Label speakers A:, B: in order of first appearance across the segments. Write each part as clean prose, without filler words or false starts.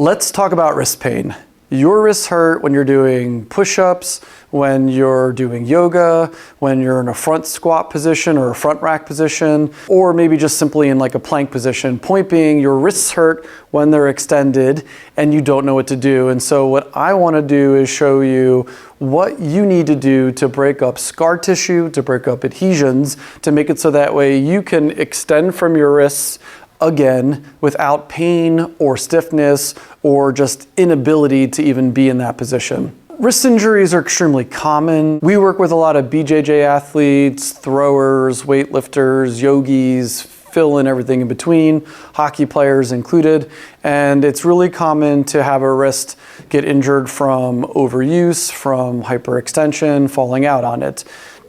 A: Let's talk about wrist pain. Your wrists hurt when you're doing push-ups, when you're doing yoga, when you're in a front squat position or a front rack position, or maybe just simply in like a plank position. Point being, your wrists hurt when they're extended and you don't know what to do. And so what I want to do is show you what you need to do to break up scar tissue, to break up adhesions, to make it so that way you can extend from your wrists again without pain or stiffness or just inability to even be in that position. Wrist injuries are extremely common. We work with a lot of BJJ athletes, throwers, weightlifters, yogis, fill in everything in between, hockey players included, and it's really common to have a wrist get injured from overuse, from hyperextension, falling out on it.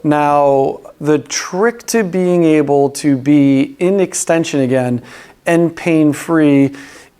A: Now, the trick to being able to be in extension again and pain-free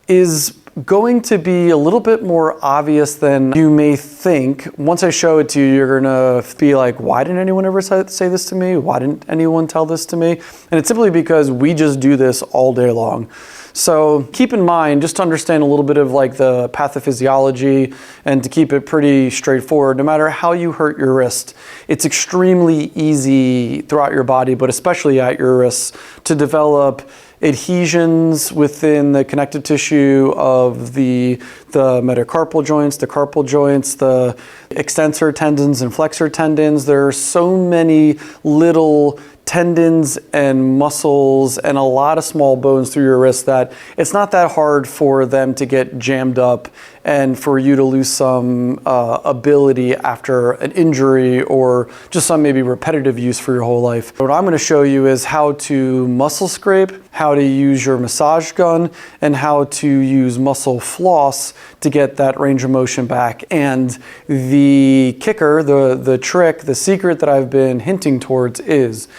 A: is going to be a little bit more obvious than you may think. Once I show it to you, you're gonna be like, why didn't anyone ever say this to me? Why didn't anyone tell this to me? And it's simply because we just do this all day long. So keep in mind, just to understand a little bit of like the pathophysiology and to keep it pretty straightforward, no matter how you hurt your wrist, it's extremely easy throughout your body, but especially at your wrists, to develop adhesions within the connective tissue of the metacarpal joints, the carpal joints, the extensor tendons and flexor tendons. There are so many little tendons and muscles and a lot of small bones through your wrist that it's not that hard for them to get jammed up and for you to lose some ability after an injury or just some maybe repetitive use for your whole life. What I'm going to show you is how to muscle scrape, how to use your massage gun, and how to use muscle floss to get that range of motion back. And the kicker, the trick, the secret that I've been hinting towards is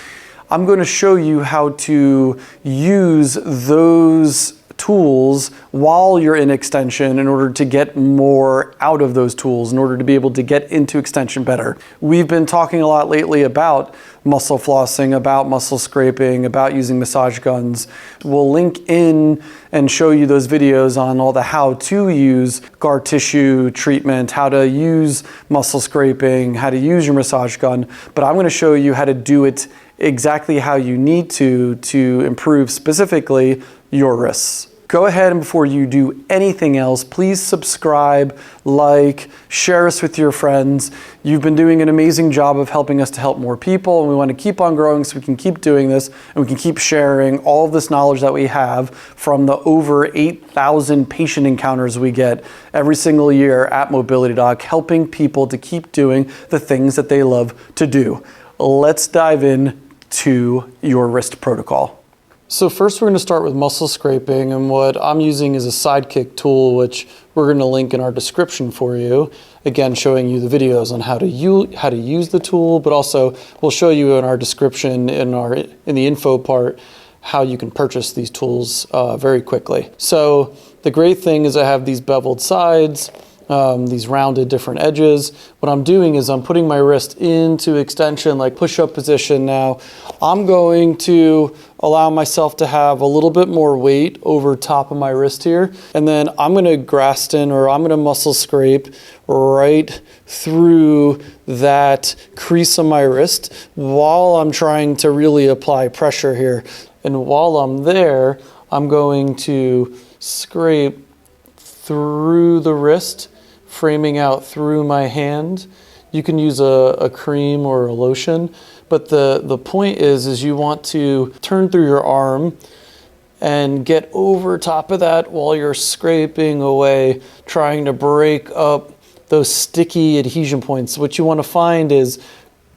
A: I'm going to show you how to use those tools while you're in extension in order to get more out of those tools, in order to be able to get into extension better. We've been talking a lot lately about muscle flossing, about muscle scraping, about using massage guns. We'll link in and show you those videos on all the how to use scar tissue treatment, how to use muscle scraping, how to use your massage gun, but I'm going to show you how to do it exactly how you need to improve specifically your wrists. Go ahead and before you do anything else, please subscribe, like, share us with your friends. You've been doing an amazing job of helping us to help more people, and we want to keep on growing so we can keep doing this and we can keep sharing all of this knowledge that we have from the over 8,000 patient encounters we get every single year at Mobility Doc, helping people to keep doing the things that they love to do. Let's dive in to your wrist protocol. So first we're going to start with muscle scraping, and what I'm using is a sidekick tool, which we're going to link in our description for you. Again, showing you the videos on how to use the tool, but also we'll show you in our description in the info part how you can purchase these tools very quickly. So the great thing is I have these beveled sides, these rounded different edges. What I'm doing is I'm putting my wrist into extension, like push-up position now. I'm going to allow myself to have a little bit more weight over top of my wrist here. And then I'm going to Graston, or I'm going to muscle scrape right through that crease on my wrist while I'm trying to really apply pressure here. And while I'm there, I'm going to scrape through the wrist, framing out through my hand. You can use a cream or a lotion, but the point is you want to turn through your arm and get over top of that while you're scraping away, trying to break up those sticky adhesion points. What you want to find is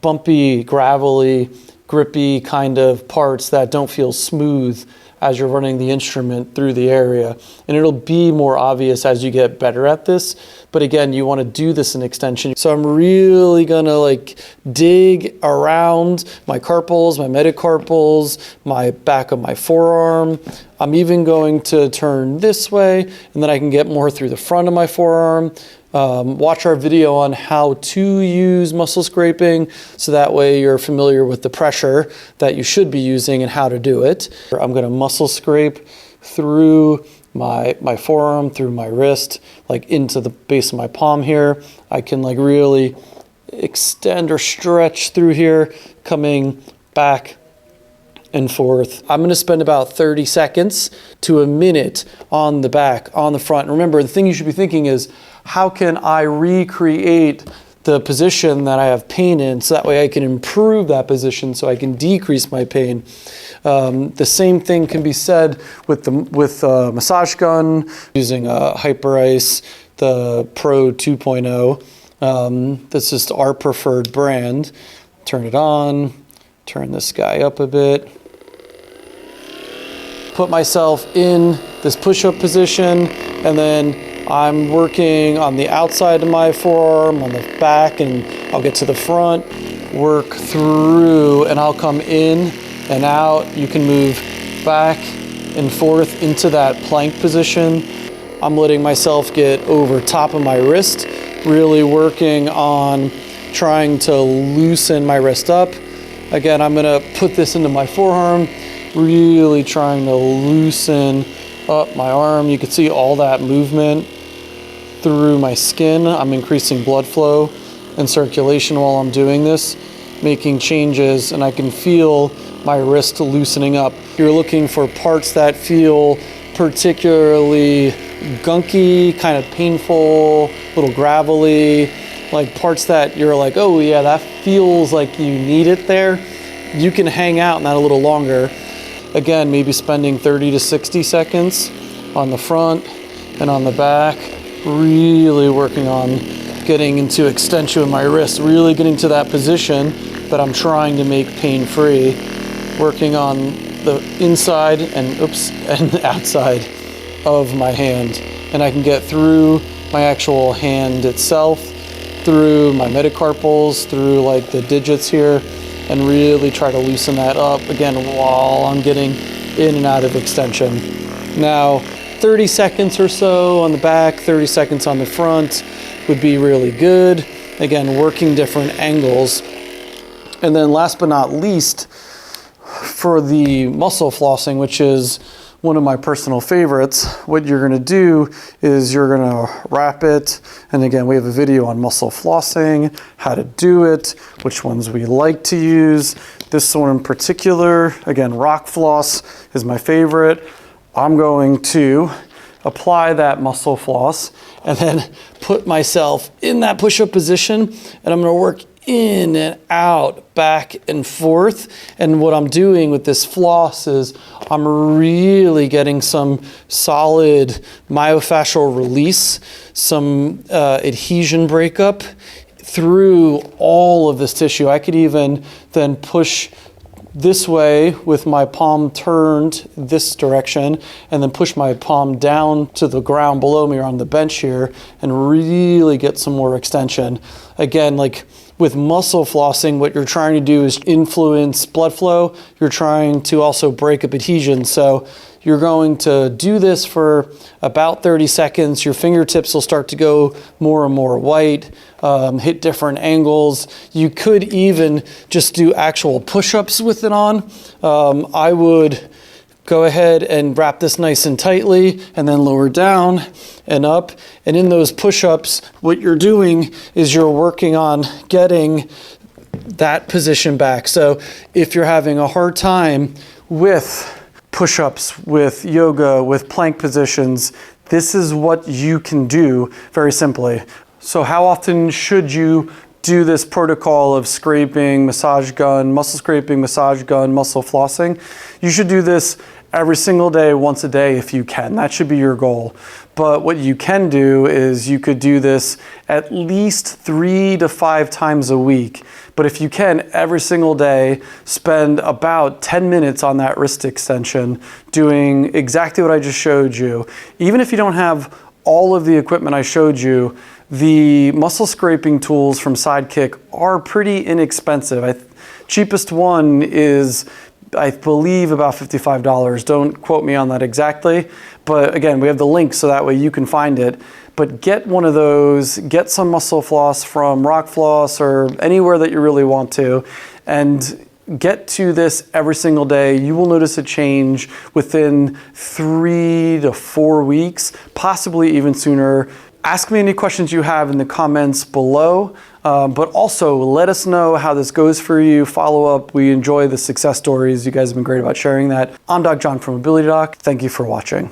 A: bumpy, gravelly, grippy kind of parts that don't feel smooth as you're running the instrument through the area. And it'll be more obvious as you get better at this. But again, you want to do this in extension. So I'm really gonna like dig around my carpals, my metacarpals, my back of my forearm. I'm even going to turn this way, and then I can get more through the front of my forearm. Watch our video on how to use muscle scraping, so that way you're familiar with the pressure that you should be using and how to do it. I'm going to muscle scrape through my forearm through my wrist, like into the base of my palm here. I can like really extend or stretch through here, coming back and forth. I'm going to spend about 30 seconds to a minute on the back, on the front. And remember, the thing you should be thinking is, how can I recreate the position that I have pain in, so that way I can improve that position, so I can decrease my pain. The same thing can be said with the massage gun, using a Hyperice, the Pro 2.0. That's just our preferred brand. Turn it on, turn this guy up a bit. Put myself in this push-up position, and then I'm working on the outside of my forearm, on the back, and I'll get to the front, work through, and I'll come in and out. You can move back and forth into that plank position. I'm letting myself get over top of my wrist, really working on trying to loosen my wrist up. Again, I'm gonna put this into my forearm, really trying to loosen up my arm. You can see all that movement through my skin. I'm increasing blood flow and circulation while I'm doing this, making changes, and I can feel my wrist loosening up. You're looking for parts that feel particularly gunky, kind of painful, a little gravelly, like parts that you're like, oh yeah, that feels like you need it there. You can hang out in that a little longer. Again, maybe spending 30 to 60 seconds on the front and on the back, really working on getting into extension with my wrist, really getting to that position that I'm trying to make pain-free, working on the inside and outside of my hand. And I can get through my actual hand itself, through my metacarpals, through like the digits here, and really try to loosen that up again while I'm getting in and out of extension. Now, 30 seconds or so on the back, 30 seconds on the front would be really good. Again, working different angles. And then last but not least, for the muscle flossing, which is one of my personal favorites, what you're gonna do is you're gonna wrap it. And again, we have a video on muscle flossing, how to do it, which ones we like to use. This one in particular, again, rock floss is my favorite. I'm going to apply that muscle floss and then put myself in that push-up position, and I'm gonna work in and out, back and forth. And what I'm doing with this floss is I'm really getting some solid myofascial release, some adhesion breakup through all of this tissue. I could even then push this way with my palm turned this direction, and then push my palm down to the ground below me or on the bench here, and really get some more extension. Again, like with muscle flossing, what you're trying to do is influence blood flow. You're trying to also break up adhesion. So you're going to do this for about 30 seconds. Your fingertips will start to go more and more white, hit different angles. You could even just do actual push-ups with it on. I would go ahead and wrap this nice and tightly, and then lower down and up. And in those push-ups, what you're doing is you're working on getting that position back. So if you're having a hard time with push-ups, with yoga, with plank positions, this is what you can do very simply. So how often should you do this protocol of scraping, massage gun, muscle scraping, massage gun, muscle flossing? You should do this every single day, once a day if you can. That should be your goal. But what you can do is you could do this at least 3 to 5 times a week. But if you can, every single day, spend about 10 minutes on that wrist extension, doing exactly what I just showed you. Even if you don't have all of the equipment I showed you, the muscle scraping tools from Sidekick are pretty inexpensive. Cheapest one is, I believe, about $55. Don't quote me on that exactly, but again, we have the link so that way you can find it. But get one of those, get some muscle floss from Rock Floss or anywhere that you really want to, and get to this every single day. You will notice a change within 3 to 4 weeks, possibly even sooner. Ask me any questions you have in the comments below, but also let us know how this goes for you. Follow up. We enjoy the success stories. You guys have been great about sharing that. I'm Doc John from Ability Doc. Thank you for watching.